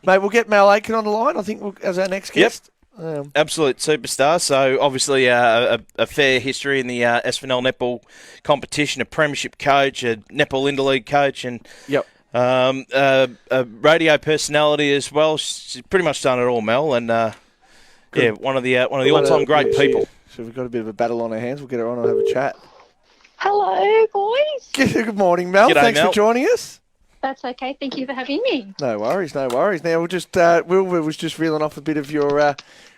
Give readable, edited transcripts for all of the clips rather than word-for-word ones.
Mate, we'll get Mel Aitken on the line, I think, as our next guest. Absolute superstar. So obviously a fair history in the SFNL netball competition, a premiership coach, a netball interleague coach, and a radio personality as well. She's pretty much done it all, Mel, and one of the all-time great people. So we've got a bit of a battle on our hands. We'll get her on and have a chat. Hello, boys. Good morning, Mel. G'day, Thanks Mel. for joining us. That's okay. Thank you for having me. No worries. Now we'll just Wilbur was just reeling off a bit of your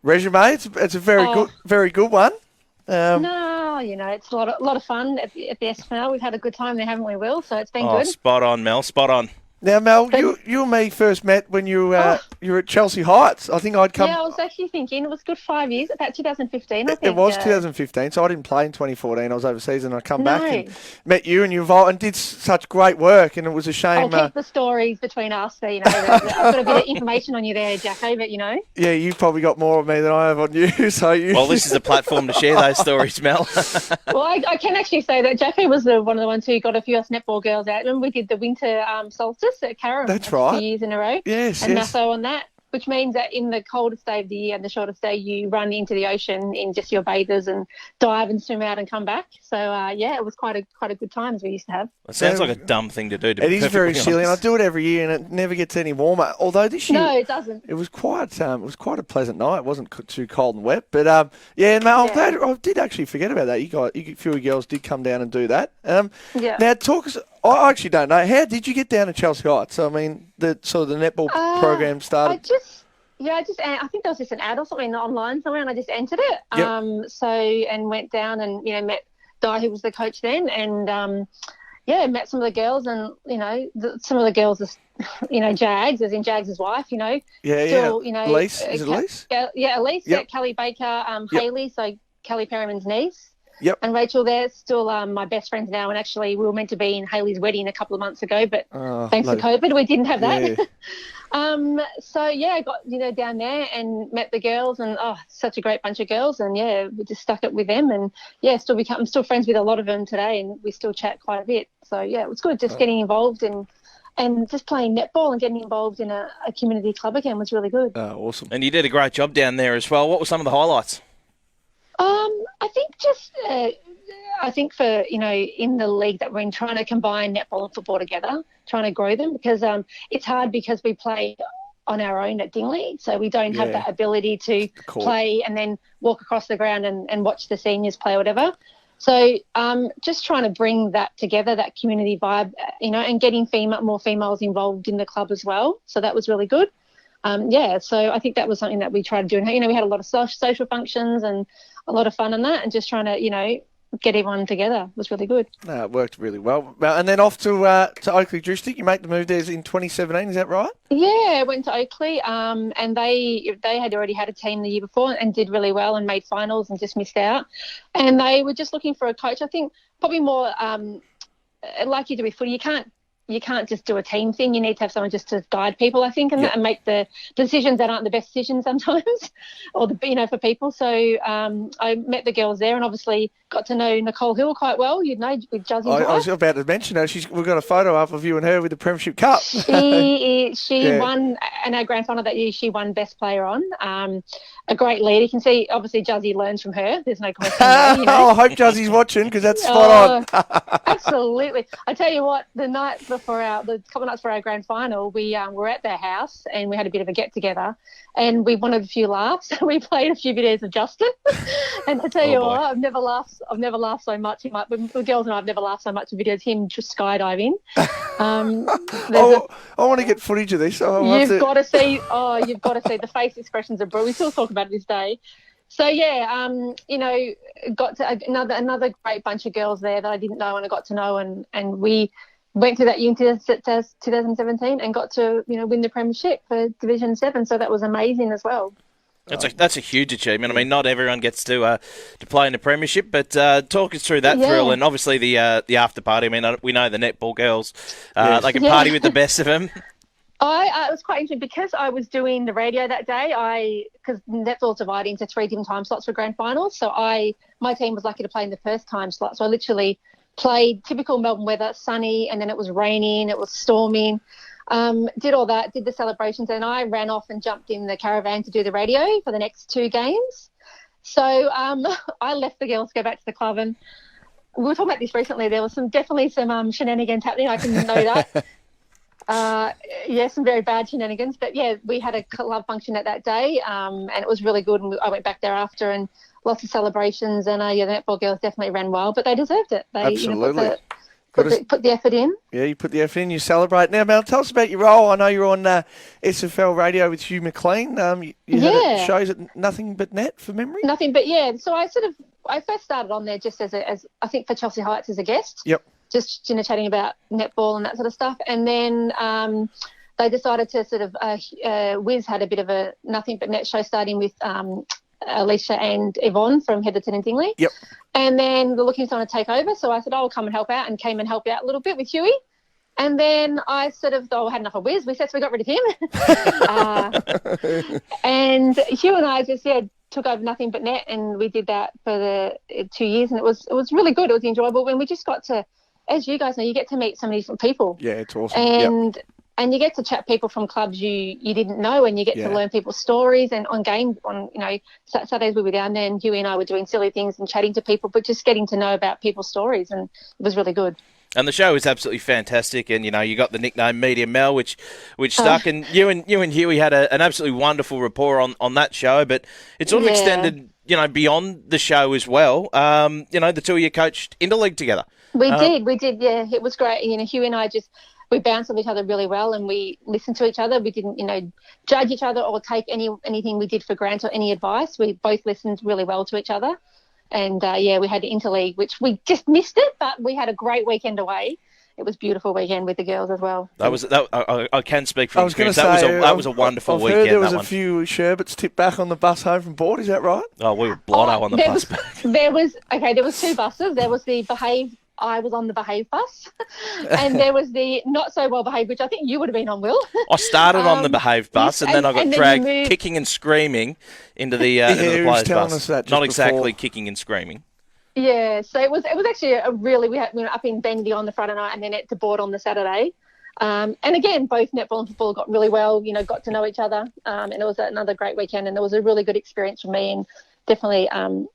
resume. It's a very good one. No, it's a lot of fun at the SFNL. We've had a good time there, haven't we, Will? So it's been good. Spot on, Mel. Spot on. Now, Mel, you and me first met when you were at Chelsea Heights. I think I'd come. Yeah, I was actually thinking it was a good 5 years, about 2015, I think. It was 2015, so I didn't play in 2014. I was overseas, and I come back and met you, and you involved and did such great work. And it was a shame. I'll keep the stories between us. So, I've got a bit of information on you there, Jacko, but Yeah, you've probably got more of me than I have on you. Well, this is a platform to share those stories, Mel. Well, I can actually say that Jacko was one of the ones who got a few of us netball girls out. Remember we did the winter solstice at Carrum. That's right. 2 years in a row. Yes, and Nassau on that, which means that in the coldest day of the year and the shortest day, you run into the ocean in just your bathers and dive and swim out and come back. So, it was quite a good time as we used to have. It sounds like a dumb thing to do. It is very silly, and I do it every year, and it never gets any warmer. Although this year, no, it doesn't. It was quite a pleasant night. It wasn't too cold and wet, but Mel, I'm glad I did actually forget about that. A few girls did come down and do that. Now talk us. I actually don't know. How did you get down to Chelsea Heights? I mean, the netball program started. I think there was just an ad or something online somewhere, and I just entered it. And went down and met Di, who was the coach then, and met some of the girls, and some of the girls are Jags, as in Jags' wife, Elise, is it Elise? Elise, yep. Kelly Baker, Hayley, so Kelly Perriman's niece. Yep. And Rachel, they're still my best friends now, and actually we were meant to be in Hayley's wedding a couple of months ago, but thanks to COVID, we didn't have that. Yeah. I got down there and met the girls, and such a great bunch of girls, and we just stuck it with them, and I'm still friends with a lot of them today, and we still chat quite a bit. So it was good just getting involved and just playing netball and getting involved in a community club again was really good. Awesome. And you did a great job down there as well. What were some of the highlights? I think for, in the league that we're in, trying to combine netball and football together, trying to grow them, because it's hard because we play on our own at Dingley, so we don't have that ability to play and then walk across the ground and watch the seniors play or whatever. So just trying to bring that together, that community vibe, and getting more females involved in the club as well. So that was really good. So I think that was something that we tried to do. And, we had a lot of social functions and a lot of fun on that, and just trying to, get everyone together was really good. No, it worked really well. And then off to Oakley District. You make the move there in 2017, is that right? Yeah, I went to Oakley, and they had already had a team the year before and did really well and made finals and just missed out. And they were just looking for a coach. I think probably more like you do with footy, you can't just do a team thing. You need to have someone just to guide people, I think, and make the decisions that aren't the best decisions sometimes, or for people. So I met the girls there, and obviously got to know Nicole Hill quite well. With Juzzie's wife. I was about to mention her. We've got a photo up of you and her with the Premiership Cup. She won in our grand final that year. She won Best Player on. A great leader. You can see, obviously, Juzzie learns from her. There's no question there, I hope Juzzie's watching, because that's spot on. Absolutely. I tell you what, the couple nights for our grand final, we were at their house and we had a bit of a get-together, and we wanted a few laughs. We played a few videos of Justin. And I tell you what, I've never laughed so much. The girls and I have never laughed so much in videos. Him just skydiving. I want to get footage of this. You've got to see the face expressions of Brew. We still talk about it this day. So got to another great bunch of girls there that I didn't know and I got to know, and we went through that year in 2017 and got to win the premiership for Division 7. So that was amazing as well. That's a huge achievement. I mean, not everyone gets to play in the premiership, but talk us through that thrill, and obviously the after party. I mean, we know the netball girls; they can party with the best of them. It was quite interesting because I was doing the radio that day. Because netball's divided into 3 different time slots for grand finals. So my team was lucky to play in the first time slot. So I literally played typical Melbourne weather, sunny, and then it was raining, it was storming. Did all that, did the celebrations, and I ran off and jumped in the caravan to do the radio for the next 2 games. So I left the girls to go back to the club, and we were talking about this recently. There was definitely some shenanigans happening. I can know that. Some very bad shenanigans. But, yeah, we had a club function at that day, and it was really good. And I went back there after, and lots of celebrations. And, the netball girls definitely ran well, but they deserved it. They, Absolutely. Put the effort in. Yeah, you put the effort in, you celebrate. Now, Mel, tell us about your role. I know you're on SFL radio with Hugh McLean. You had shows at Nothing But Net, for memory? Nothing But, yeah. So I first started on there just as I think for Chelsea Heights as a guest. Yep. Just, chatting about netball and that sort of stuff. And then they decided to sort of, Wiz had a bit of a Nothing But Net show starting with Alicia and Yvonne from Heatherton and Dingley. Yep. And then the looking someone to take over. So I said, I'll come and help out, and came and helped out a little bit with Huey. And then I sort of thought I had enough of Wiz. So we got rid of him. And Hugh and I just, took over Nothing But Net, and we did that for the 2 years, and it was really good. It was enjoyable. When we just got to, as you guys know, you get to meet so many different people. Yeah, it's awesome. And you get to chat people from clubs you didn't know, and you get to learn people's stories. And on Saturdays we were down there, and Huey and I were doing silly things and chatting to people, but just getting to know about people's stories, and it was really good. And the show is absolutely fantastic, and you got the nickname Media Mel, which stuck, and you and Huey had an absolutely wonderful rapport on that show. But it sort of extended, beyond the show as well. The two of you coached interleague together. We did, yeah. It was great. Huey and I we bounced off each other really well, and we listened to each other. We didn't, judge each other or take anything we did for granted or any advice. We both listened really well to each other. And, we had interleague, which we just missed it, but we had a great weekend away. It was a beautiful weekend with the girls as well. I can speak from experience. That was a wonderful weekend. I've heard there was a few sherbets tipped back on the bus home from board. Is that right? Oh, we were blotto on the bus back. There was 2 buses. There was the Behave. I was on the Behave bus, and there was the Not So Well Behaved, which I think you would have been on, Will. I started on the Behave bus, and then I got dragged kicking and screaming into the players' bus. Not exactly kicking and screaming. Yeah, so it was actually we were up in Bendy on the Friday night, and then at the board on the Saturday. And again, both netball and football got really well, got to know each other, and it was another great weekend, and it was a really good experience for me, and definitely, an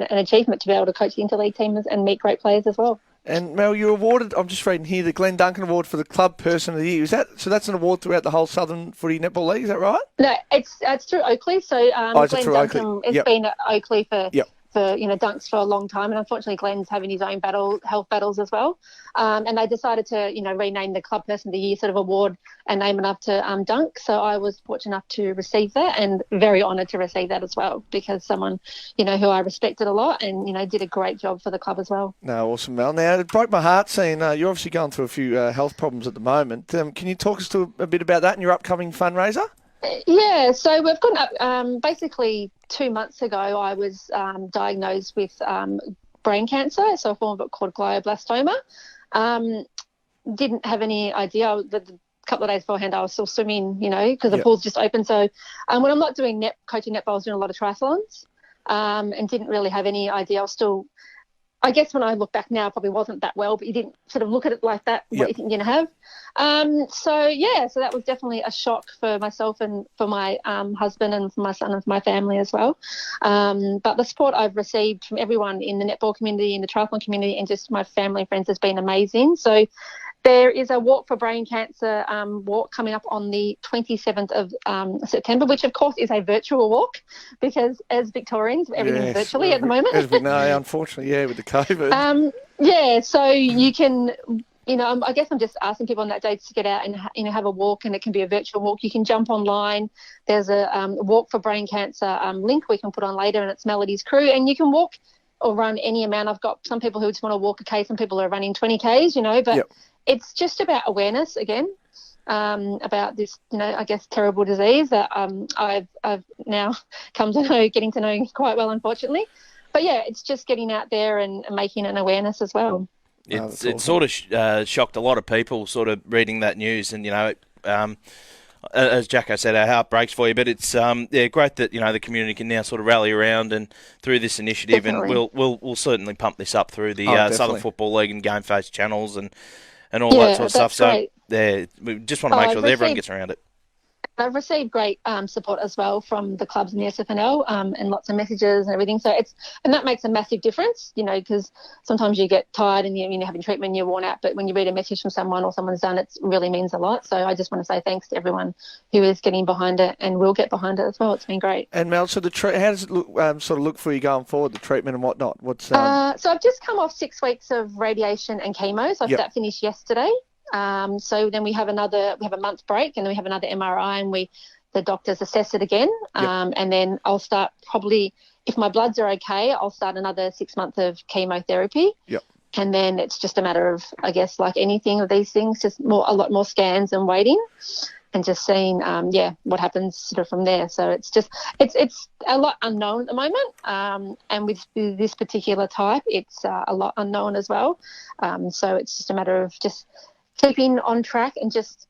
achievement to be able to coach the interleague teams and meet great players as well. And Mel, you're awarded, I'm just reading here, the Glen Duncan Award for the Club Person of the Year. That's an award throughout the whole Southern Footy Netball League, is that right? No, it's through Oakley. So Glen Duncan has been at Oakley for Dunks for a long time, and unfortunately Glen's having his own health battles as well. And they decided to, rename the Club Person of the Year sort of award and name it after Dunk. So I was fortunate enough to receive that, and very honoured to receive that as well, because someone, who I respected a lot and, did a great job for the club as well. No, awesome, Mel. Now, it broke my heart seeing you're obviously going through a few health problems at the moment. Can you talk us to a bit about that and your upcoming fundraiser? Yeah, so we've got basically 2 months ago I was diagnosed with brain cancer, so a form of it called glioblastoma. Didn't have any idea. The couple of days beforehand I was still swimming, because the pool's just open. So when I'm not doing coaching netball, I was doing a lot of triathlons and didn't really have any idea. I was still, I guess when I look back now, I probably wasn't that well, but you didn't sort of look at it like that, what you think you're going to have. So that was definitely a shock for myself and for my husband and for my son and for my family as well. But the support I've received from everyone in the netball community, in the triathlon community, and just my family and friends has been amazing. So there is a Walk for Brain Cancer walk coming up on the 27th of September, which, of course, is a virtual walk because as Victorians, everything's virtually at the moment. As we know, unfortunately, with the COVID. So you can, I guess I'm just asking people on that day to get out and, have a walk, and it can be a virtual walk. You can jump online. There's a Walk for Brain Cancer link we can put on later, and it's Melodie's crew, and you can walk or run any amount. I've got some people who just want to walk a K, some people are running 20 Ks, but it's just about awareness again, about this, I guess, terrible disease that I've now come to know, getting to know quite well, unfortunately. But yeah, it's just getting out there and making an awareness as well. It sort of shocked a lot of people, sort of reading that news, and as Jacko said, our heart breaks for you. But it's great that the community can now sort of rally around and through this initiative, Definitely. And we'll certainly pump this up through the Southern Football League and Game Face channels and all that sort of stuff. Great. we just want to make sure that everyone gets around it. I've received great support as well from the clubs in the SFNL and lots of messages and everything. So and that makes a massive difference, because sometimes you get tired and you're having treatment and you're worn out. But when you read a message from someone or someone's done it, really means a lot. So I just want to say thanks to everyone who is getting behind it and will get behind it as well. It's been great. And Mel, so how does it look, sort of look for you going forward, the treatment and whatnot? So I've just come off 6 weeks of radiation and chemo. So that finished yesterday. So then we have a month break, and then we have another MRI, and the doctors assess it again. And then I'll start probably, if my bloods are okay, I'll start another 6 months of chemotherapy. Yep. And then it's just a matter of, I guess, like anything of these things, just a lot more scans and waiting, and just seeing, what happens sort of from there. So it's a lot unknown at the moment. And with this particular type, it's a lot unknown as well. So it's just a matter of just keeping on track and just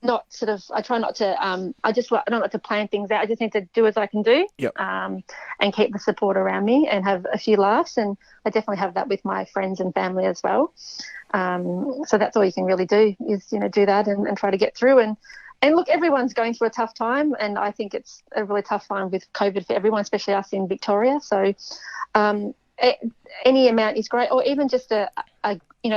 not sort of, I try not to, I don't like to plan things out. I just need to do as I can do, and keep the support around me and have a few laughs. And I definitely have that with my friends and family as well. So that's all you can really do is, do that and try to get through. And look, everyone's going through a tough time, and I think it's a really tough time with COVID for everyone, especially us in Victoria. So any amount is great, or even just a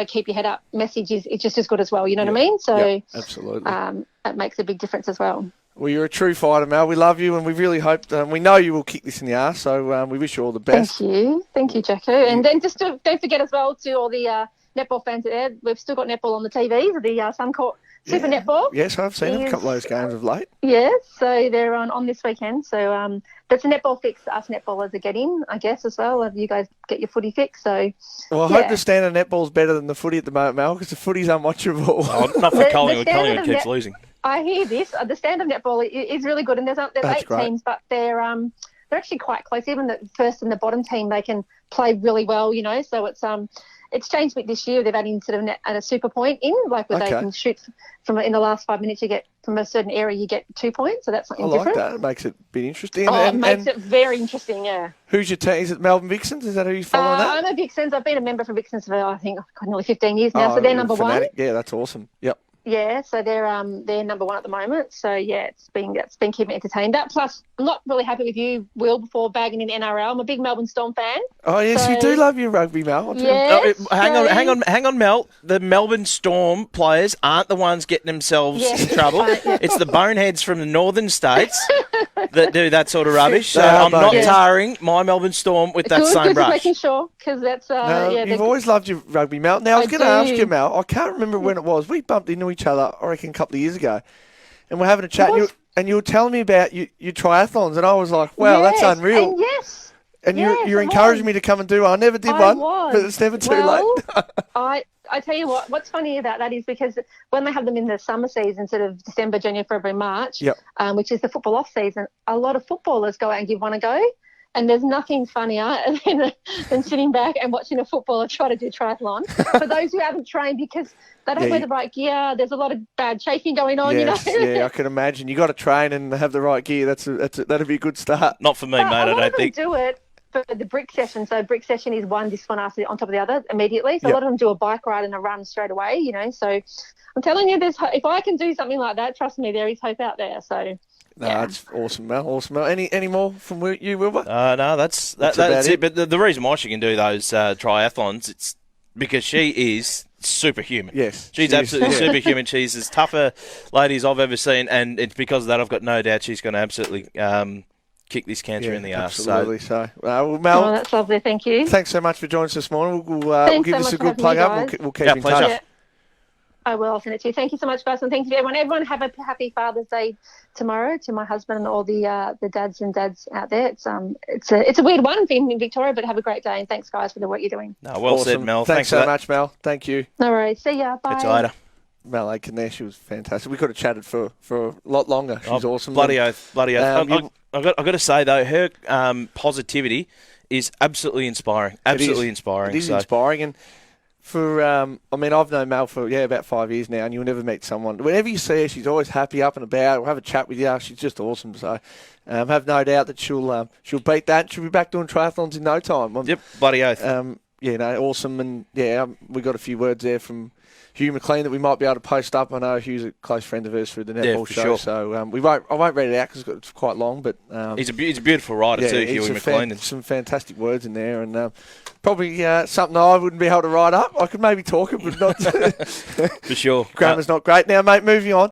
keep your head up message is just as good as well. You know what I mean? So absolutely, that makes a big difference as well. Well, you're a true fighter, Mel. We love you, and we really hope, we know you will kick this in the arse. So we wish you all the best. Thank you, Jacko. And then just don't forget as well to all the netball fans out there. We've still got netball on the TVs, the Suncorp Super Netball. Yes, I've seen a couple of those games of late. Yes, so they're on this weekend. So that's a netball fix us netballers are getting, I guess, as well. If you guys get your footy fix. So, well, I hope the standard netball's better than the footy at the moment, Mel, because the footy's unwatchable. Not for Collingwood. Collingwood keeps losing. I hear this. The standard netball is really good, and there's 8 teams, but they're actually quite close. Even the first and the bottom team, they can play really well, So it's changed a bit this year. They've added sort of a super point in, like where they can shoot from in the last 5 minutes. You get from a certain area, you get 2 points. So that's something different. That. It makes it a bit interesting. It makes it very interesting. Yeah. Who's your team? Is it Melbourne Vixens? Is that who you're following? I'm a Vixens. I've been a member for Vixens for I think nearly 15 years now. So they're number one. Yeah, that's awesome. Yep. Yeah, so they're number one at the moment. So it's been keeping me entertained. That plus, I'm not really happy with you, Will, before bagging in the NRL. I'm a big Melbourne Storm fan. Oh yes, you do love your rugby, Mel. Yes, hang on, Mel. The Melbourne Storm players aren't the ones getting themselves in trouble. It's the boneheads from the northern states that do that sort of rubbish. So I'm not tarring my Melbourne Storm with that same brush. Just making sure, because that's you've always loved your rugby, Mel. Now I was going to ask you, Mel. I can't remember when it was. We bumped into each other, I reckon, a couple of years ago, and we're having a chat, and you were telling me about your triathlons, and I was like, wow, that's unreal. And you're encouraging me to come and do one. I never did one, but it's never too late. I tell you what's funny about that is because when they have them in the summer season, sort of December, January, February, March, which is the football off season, a lot of footballers go out and give one a go. And there's nothing funnier than sitting back and watching a footballer try to do triathlon. For those who haven't trained, because they don't wear the right gear, there's a lot of bad chafing going on. Yeah, I can imagine. You got to train and have the right gear. That'd be a good start. Not for me, mate. I don't think. Do it for the brick session. So brick session is this one after on top of the other immediately. So a lot of them do a bike ride and a run straight away. So I'm telling you, if I can do something like that, trust me, there is hope out there. So. No, it's awesome, Mel. Awesome, Mel. Any more from you, Wilbur? No, that's it. But the reason why she can do those triathlons, it's because she is superhuman. Yes. She's absolutely superhuman. She's as tough a lady as I've ever seen, and it's because of that I've got no doubt she's going to absolutely kick this cancer in the arse. Absolutely. So, well, Mel, that's lovely. Thank you. Thanks so much for joining us this morning. We'll give this a good plug up. We'll keep in touch. Yeah. I will. I'll send it to you. Thank you so much, guys, and thank you to everyone. Everyone have a happy Father's Day tomorrow to my husband and all the dads and dads out there. It's a weird one being in Victoria, but have a great day, and thanks, guys, for the work you're doing. No, well said, Mel. Thanks so much, Mel. Thank you. No worries. See ya. Bye. Catch you later. Mel Aitken there, she was fantastic. We could have chatted for a lot longer. She's awesome. Bloody oath. I've got to say, though, her positivity is absolutely inspiring. Absolutely inspiring. It is inspiring, and I've known Mel for about 5 years now, and you'll never meet someone. Whenever you see her, she's always happy, up and about. We'll have a chat with you. She's just awesome. So, have no doubt that she'll beat that. She'll be back doing triathlons in no time. Yep, bloody oath. Awesome, and we got a few words there from Hugh McLean that we might be able to post up. I know Hugh's a close friend of hers through the netball show, sure. so I won't read it out because it's quite long. But he's a beautiful writer too, Hughie McLean. Some fantastic words in there, and probably something I wouldn't be able to write up. I could maybe talk it, but not for sure. Grammar's not great. Now, mate, moving on.